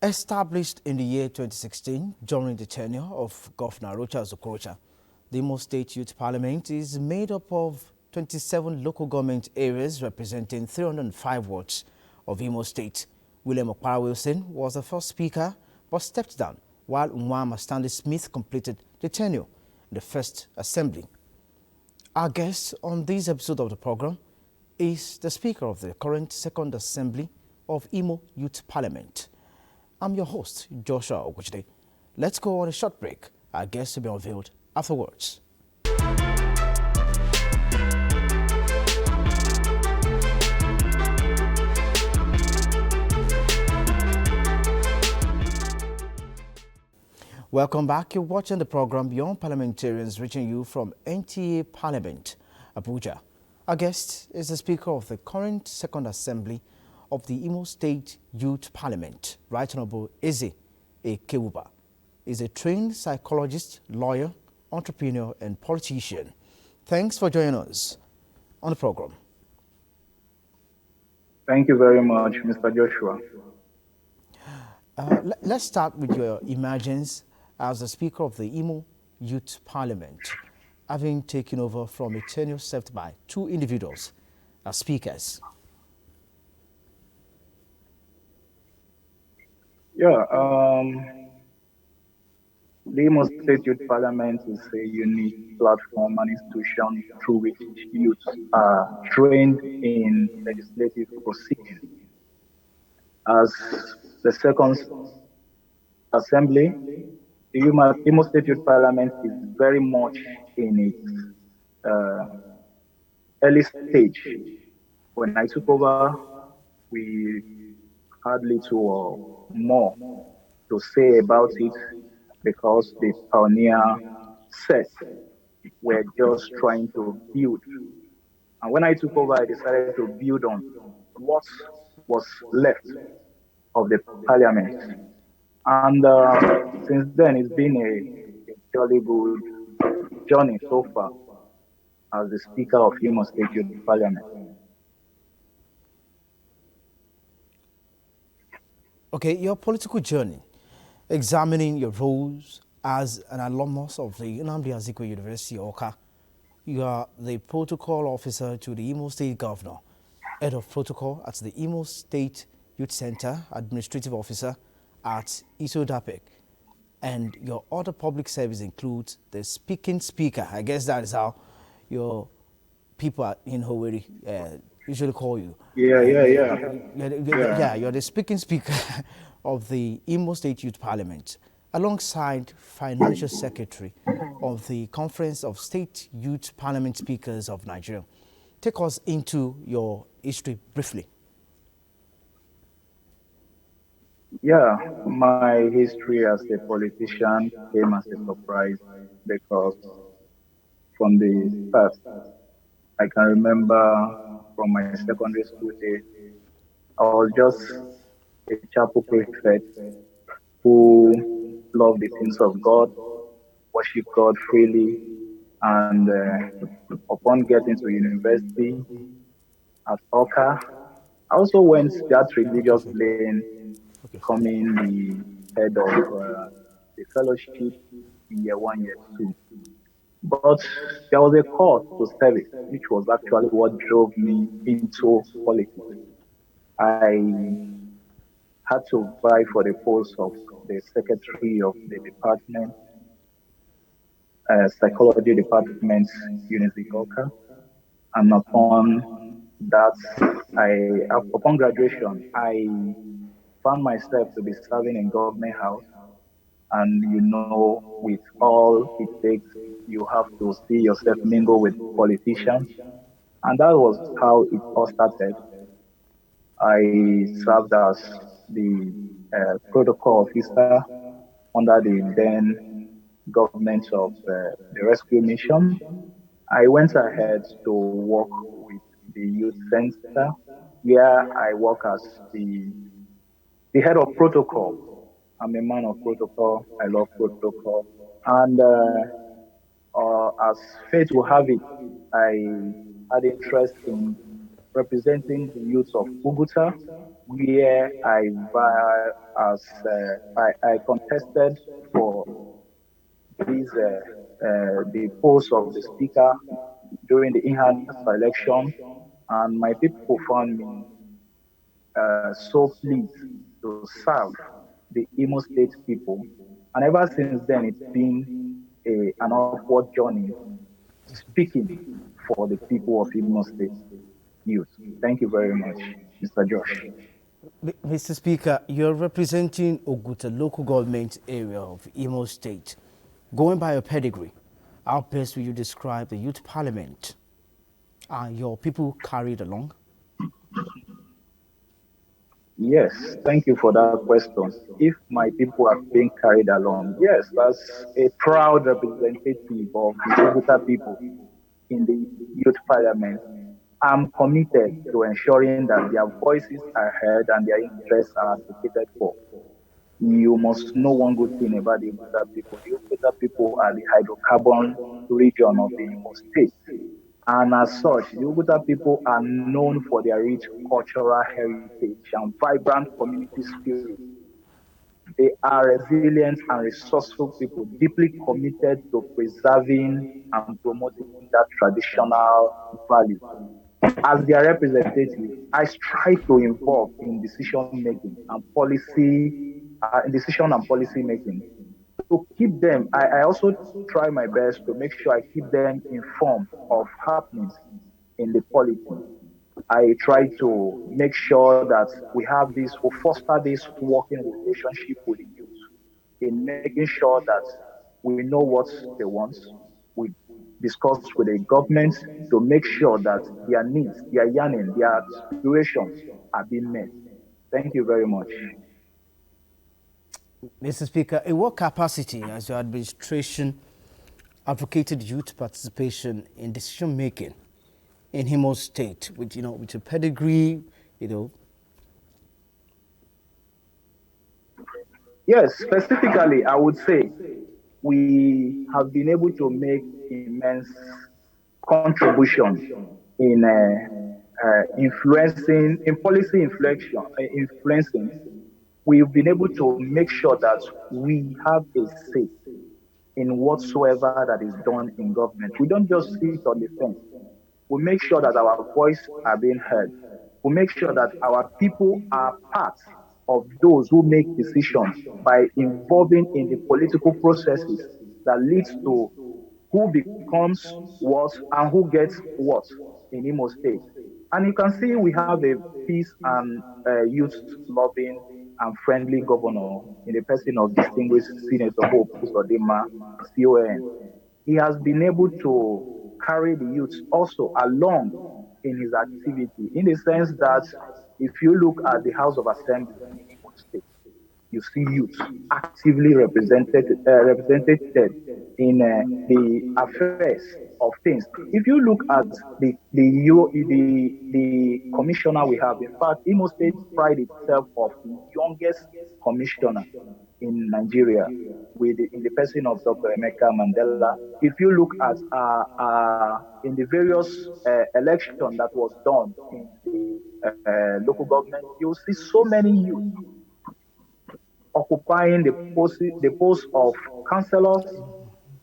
Established in the year 2016 during the tenure of Governor Rochas Okorocha, the Imo State Youth Parliament is made up of 27 local government areas representing 305 wards of Imo State. William Okpara Wilson was the first speaker but stepped down while Nwama Stanley Smith completed the tenure in the first assembly. Our guest on this episode of the program is the Speaker of the current Second Assembly of Imo Youth Parliament. I'm your host, Joshua Oguchide. Let's go on a short break. Our guests will be unveiled afterwards. Welcome back. You're watching the program Beyond Parliamentarians, reaching you from NTA Parliament, Abuja. Our guest is the Speaker of the current Second Assembly of the Imo State Youth Parliament, Right Honorable Ekewuba. He's a trained psychologist, lawyer, entrepreneur, and politician. Thanks for joining us on the program. Thank you very much, Mr. Joshua. Let's start with your emergence as the Speaker of the Imo Youth Parliament, having taken over from a tenure served by two individuals as speakers. Yeah, the Imo State Youth Parliament is a unique platform and institution through which youth are trained in legislative proceedings. As the Second Assembly, the Imo State Youth Parliament is very much in its early stage. When I took over, we had little or more to say about it because the pioneer set were just trying to build. And when I took over, I decided to build on what was left of the parliament. And since then, it's been a jolly good journey so far as the Speaker of Imo State Youth Parliament. Okay, your political journey, examining your roles as an alumnus of the Nnamdi Azikiwe University, Awka. You are the protocol officer to the Imo State Governor, head of protocol at the Imo State Youth Center, administrative officer at ISODAPEC. And your other public service includes the speaking speaker. I guess that is how your people in Howeri usually call you. Yeah. You're the speaking speaker of the Imo State Youth Parliament, alongside financial secretary of the Conference of State Youth Parliament Speakers of Nigeria. Take us into your history briefly. Yeah, my history as a politician came as a surprise because from the start, I can remember from my secondary school days, I was just a chapel prefect who loved the things of God, worshiped God freely, and upon getting to university at Oka, I also went that religious lane, becoming the head of the fellowship in year 1, year 2. But there was a call to service, which was actually what drove me into politics. I had to vie for the post of the secretary of the department, psychology department, University Goka. And upon graduation, I found myself to be serving in government house. And with all it takes, you have to see yourself mingle with politicians. And that was how it all started. I served as the protocol officer under the then government of the rescue mission. I went ahead to work with the youth center, where I work as the head of protocol. I'm a man of protocol. I love protocol. And as fate will have it, I had interest in representing the youth of Uguta, where I as I contested for the post of the speaker during the in-house election, and my people found me so pleased to serve the Imo State people. And ever since then, it's been an upward journey speaking for the people of Imo State youth. Thank you very much, Mr. Josh. Mr. Speaker, you're representing Oguta local government area of Imo State. Going by your pedigree, how best will you describe the youth parliament? Are your people carried along? Yes, thank you for that question. If my people are being carried along, yes, as a proud representative of the Oguta people in the youth parliament, I'm committed to ensuring that their voices are heard and their interests are advocated for. You must know one good thing about the Oguta people. The Oguta people are the hydrocarbon region of the Imo State. And as such, the Oguta people are known for their rich cultural heritage and vibrant community spirit. They are resilient and resourceful people, deeply committed to preserving and promoting that traditional value. As their representative, I strive to involve in decision making and policy making to keep them. I also try my best to make sure I keep them informed of happenings in the polity. I try to make sure that we have this, we foster this working relationship with the youth in making sure that we know what they want. We discuss with the government to make sure that their needs, their yearning, their aspirations are being met. Thank you very much. Mr. Speaker, in what capacity has your administration advocated youth participation in decision making in Imo State with with your pedigree, you know? Yes, specifically, I would say we have been able to make immense contribution in influencing, in policy influencing. We've been able to make sure that we have a say in whatsoever that is done in government. We don't just sit on the fence. We make sure that our voice are being heard. We make sure that our people are part of those who make decisions by involving in the political processes that leads to who becomes what and who gets what in Imo State. And you can see we have a peace and youth loving and friendly governor in the person of distinguished Senator Hope Uzodinma, CON. He has been able to carry the youth also along in his activity, in the sense that if you look at the House of Assembly in Imo State, you see youth actively represented in the affairs of things. If you look at the commissioner we have, in fact, Imo State pride itself of the youngest commissioner in Nigeria, in the person of Dr. Emeka Mandela. If you look at in the various election that was done in the local government, you'll see so many youth occupying the post of councillors,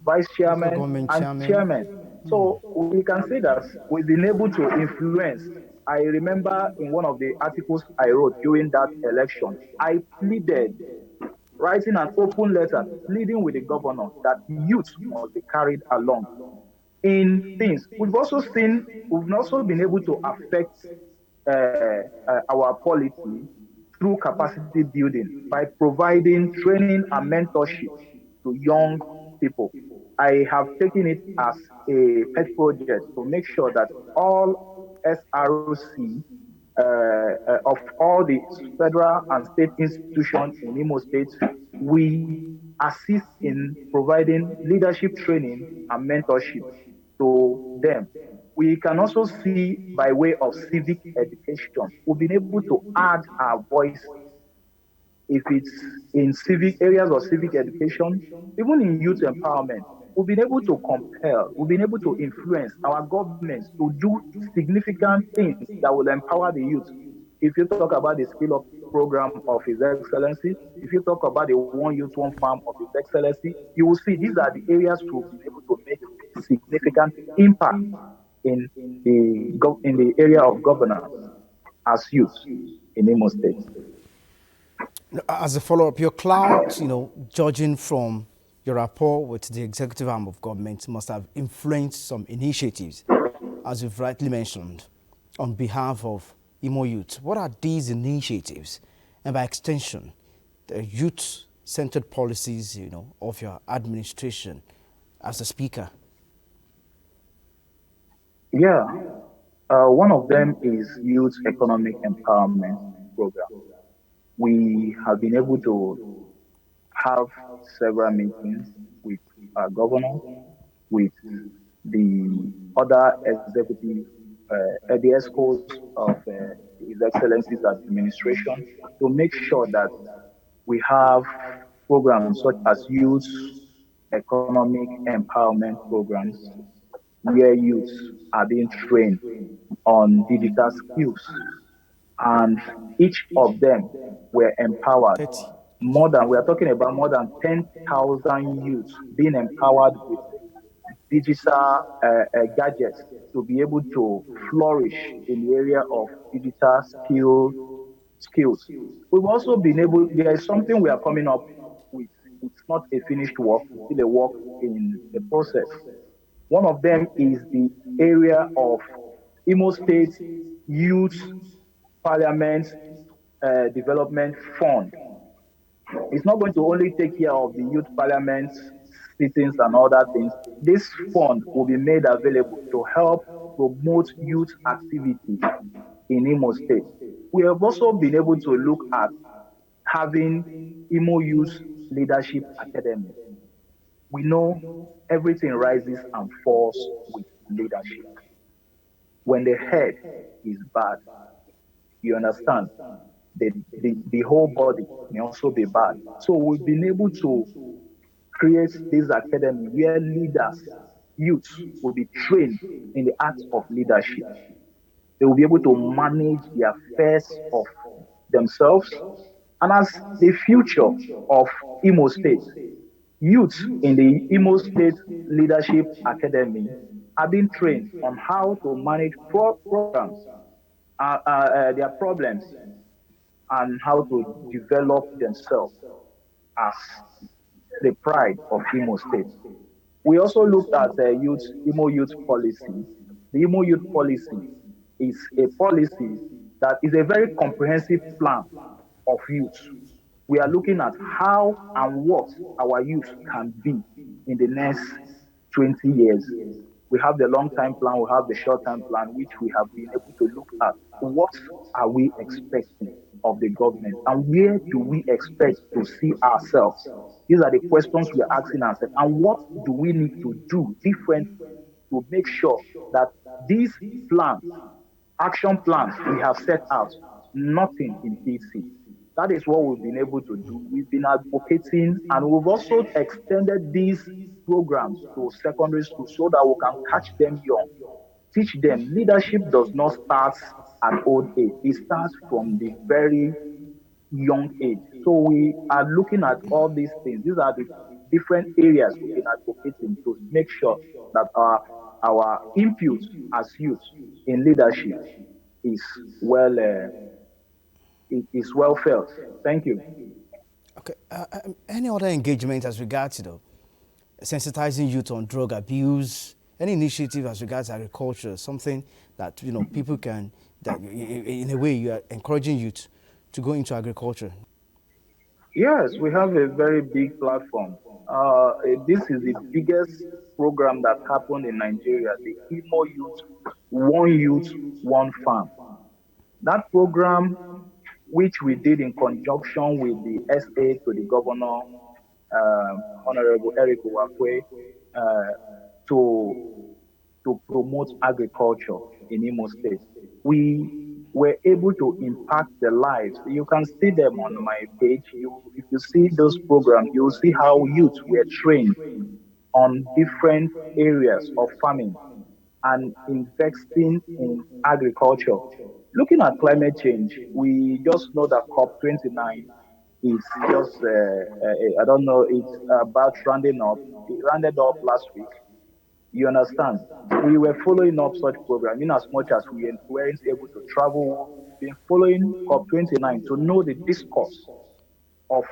vice Local chairman, government and chairman. chairman. So we can say that we've been able to influence. I remember in one of the articles I wrote during that election, I pleaded, writing an open letter, pleading with the governor that youth must be carried along in things. We've also been able to affect our polity through capacity building by providing training and mentorship to young people. I have taken it as a pet project to make sure that all SRC of all the federal and state institutions in Imo State, we assist in providing leadership training and mentorship to them. We can also see by way of civic education, we've been able to add our voice if it's in civic areas or civic education, even in youth empowerment. We've been able to compel, we've been able to influence our governments to do significant things that will empower the youth If you talk about the skill up program of His Excellency, if you talk about the One Youth, One Farm of His Excellency, you will see these are the areas we've been able to make significant impact in in the area of governance as youth in Imo State. As a follow-up, your clout, judging from your rapport with the executive arm of government, must have influenced some initiatives, as you've rightly mentioned, on behalf of Imo Youth. What are these initiatives, and by extension, the youth-centered policies, of your administration as a speaker? Yeah, one of them is Youth Economic Empowerment Program. We have been able to have several meetings with our governor, with the other executive, the ESCOs of His Excellency's administration to make sure that we have programs such as youth economic empowerment programs where youths are being trained on digital skills, and each of them were empowered. 30. We are talking about more than 10,000 youths being empowered with digital gadgets to be able to flourish in the area of digital skills. We've also been able, there is something we are coming up with. It's not a finished work, it's still a work in the process. One of them is the area of Imo State Youth Parliament Development Fund. It's not going to only take care of the youth parliament sittings and other things. This fund will be made available to help promote youth activities in Imo State. We have also been able to look at having Imo Youth Leadership Academy. We know everything rises and falls with leadership. When the head is bad, you understand, the whole body may also be bad. So we've been able to create this academy where leaders, youth, will be trained in the art of leadership. They will be able to manage the affairs of themselves and as the future of Imo State. Youth in the Imo State Leadership Academy are being trained on how to manage programs, their problems, and how to develop themselves as the pride of Imo State. We also looked at Imo Youth Policy. The Imo Youth Policy is a policy that is a very comprehensive plan of youth. We are looking at how and what our youth can be in the next 20 years. We have the long-term plan, we have the short-term plan, which we have been able to look at. What are we expecting of the government, and where do we expect to see ourselves? These are the questions we are asking ourselves. And what do we need to do differently to make sure that these plans, action plans we have set out, nothing impedes it? That is what we've been able to do. We've been advocating, and we've also extended these programs to secondary schools so that we can catch them young, teach them leadership does not start at old age. It starts from the very young age. So we are looking at all these things. These are the different areas we've been advocating to make sure that our input as youth in leadership is well felt. Thank you. Okay. Any other engagement as regards, sensitizing youth on drug abuse? Any initiative as regards agriculture? Something that people can, that in a way you are encouraging youth to go into agriculture? Yes, we have a very big platform. This is the biggest program that happened in Nigeria, the Youth, One Farm. That program, which we did in conjunction with the SA to the governor, Honorable Ekewuba, to promote agriculture in Imo State. We were able to impact the lives. You can see them on my page. If you see those programs, you'll see how youth were trained on different areas of farming and investing in agriculture. looking at climate change, we just know that COP29 is just, I don't know, it's about rounding up. It rounded up last week. You understand? We were following up such program in as much as we weren't able to travel. We've been following COP29 to know the discourse of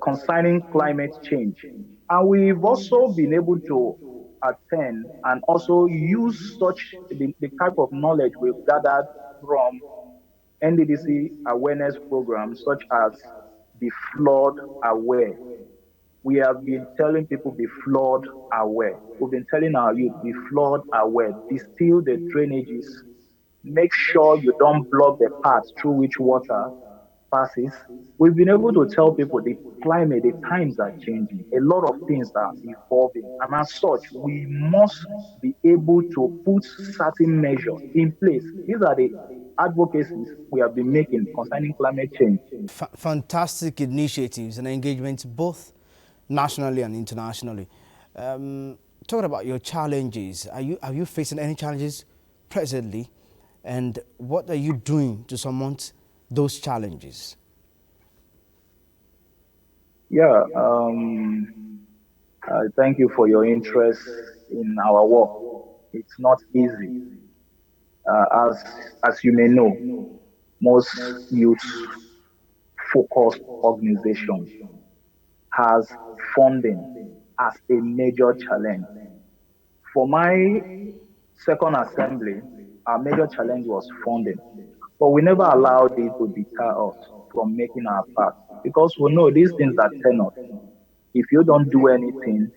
concerning climate change. And we've also been able to attend and also use such the type of knowledge we've gathered from NDDC awareness programs such as the flood aware. We have been telling people be flood aware. We've been telling our youth be flood aware, distill the drainages, make sure you don't block the paths through which water passes. We've been able to tell people the climate, the times are changing. A lot of things are evolving. And as such, we must be able to put certain measures in place. These are the advocacies we have been making concerning climate change. Fantastic initiatives and engagements both nationally and internationally. Talking about your challenges, are you facing any challenges presently, and what are you doing to surmount those challenges? Yeah, thank you for your interest in our work. It's not easy. As you may know, most youth-focused organizations has funding as a major challenge. For my second assembly, our major challenge was funding, but we never allowed it to deter us from making our part because we know these things are tenured. If you don't do anything,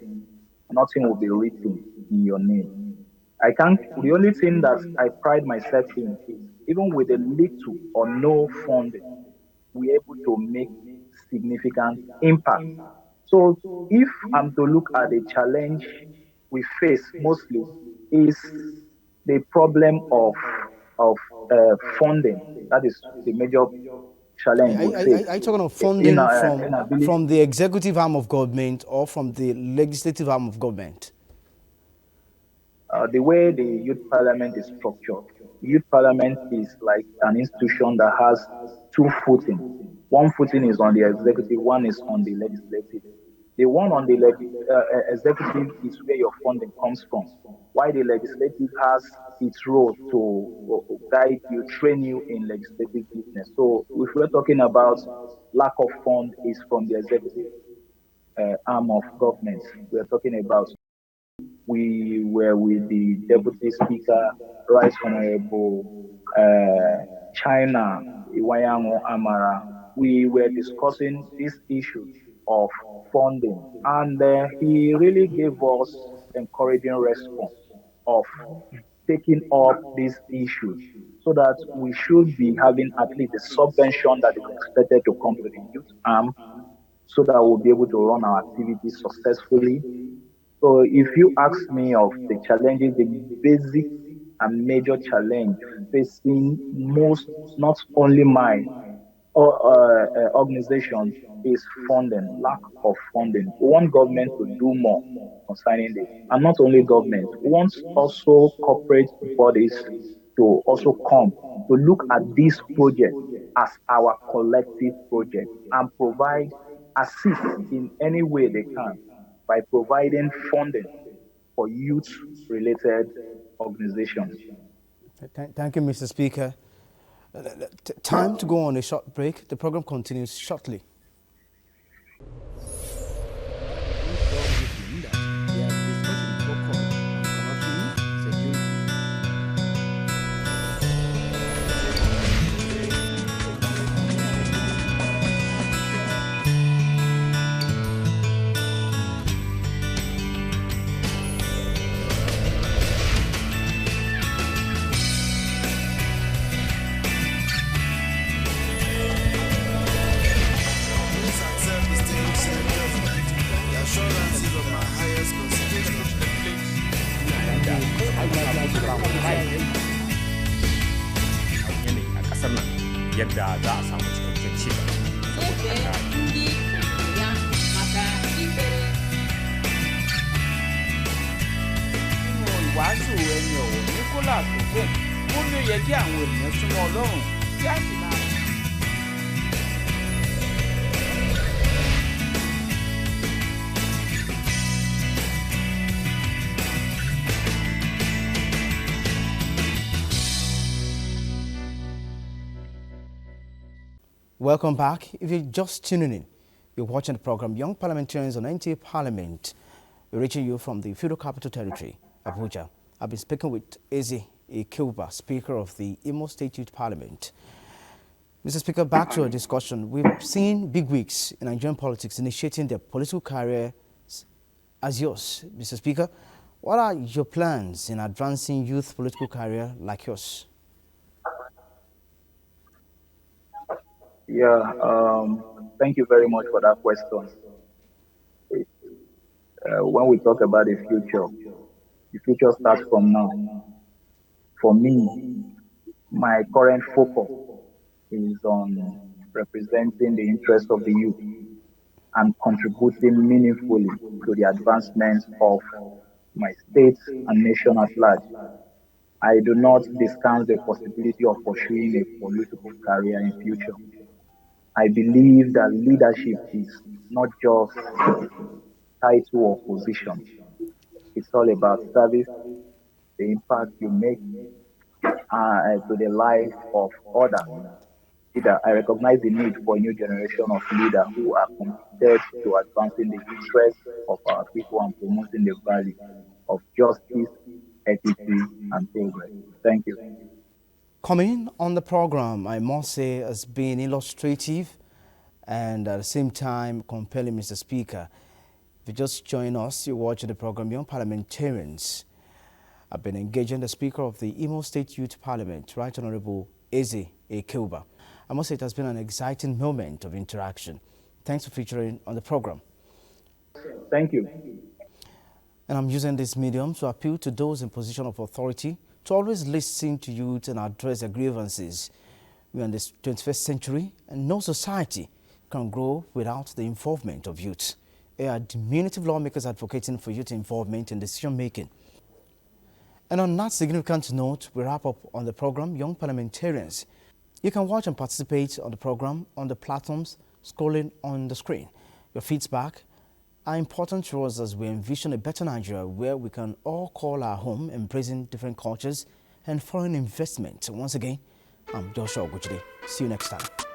nothing will be written in your name. The only thing that I pride myself in is even with a little or no funding, we're able to make significant impact. So if I'm to look at the challenge we face mostly is the problem of funding. That is the major challenge we face. Are you talking of funding from the executive arm of government or from the legislative arm of government? The way the youth parliament is structured, the youth parliament is like an institution that has two footing. One footing is on the executive, one is on the legislative. The one on the executive is where your funding comes from, while the legislative has its role to guide you, train you in legislative business. So if we're talking about lack of fund is from the executive arm of government, we're talking about. We were with the Deputy Speaker, Right Honorable China Iwayango Amara. We were discussing this issue of funding, and he really gave us encouraging response of taking up these issues so that we should be having at least the subvention that is expected to come to the youth arm so that we'll be able to run our activities successfully. So if you ask me of the challenges, the basic and major challenge facing most, not only my organization, is funding, lack of funding. We want government to do more concerning this. And not only government, we want also corporate bodies to also come to look at this project as our collective project and provide assist in any way they can by providing funding for youth-related organizations. Thank you, Mr. Speaker. Time to go on a short break. The program continues shortly. yadda za a samu cikakken ci gaba. ó ní ó yẹ kí àwọn ènìyàn súnmọ́ Ọlọ́run kí á sì máa. Welcome back. If you're just tuning in, you're watching the program Young Parliamentarians on NTA Parliament. We're reaching you from the Federal Capital Territory, Abuja. I've been speaking with Ekewuba, Speaker of the Imo State Youth Parliament. Mr. Speaker, back to our discussion. We've seen big wigs in Nigerian politics initiating their political career as yours. Mr. Speaker, what are your plans in advancing youth political career like yours? Yeah, thank you very much for that question. When we talk about the future starts from now. For me, my current focus is on representing the interests of the youth and contributing meaningfully to the advancement of my state and nation at large. I do not discount the possibility of pursuing a political career in future. I believe that leadership is not just title or position. It's all about service, the impact you make to the life of others. I recognize the need for a new generation of leaders who are committed to advancing the interests of our people and promoting the value of justice, equity, and progress. Thank you. Coming on the program, I must say, has been illustrative and at the same time compelling, Mr. Speaker. If you just join us, you're watching the program Young Parliamentarians. I've been engaging the Speaker of the Imo State Youth Parliament, Right Honorable Ekewuba. I must say it has been an exciting moment of interaction. Thanks for featuring on the program. Thank you. And I'm using this medium to appeal to those in position of authority to always listen to youth and address their grievances. We are in the 21st century and no society can grow without the involvement of youth. There are diminutive lawmakers advocating for youth involvement in decision making. And on that significant note, we wrap up on the program Young Parliamentarians. You can watch and participate on the program on the platforms scrolling on the screen. Your feedback are important to us as we envision a better Nigeria where we can all call our home, embracing different cultures and foreign investment. Once again, I'm Joshua Oguchide. See you next time.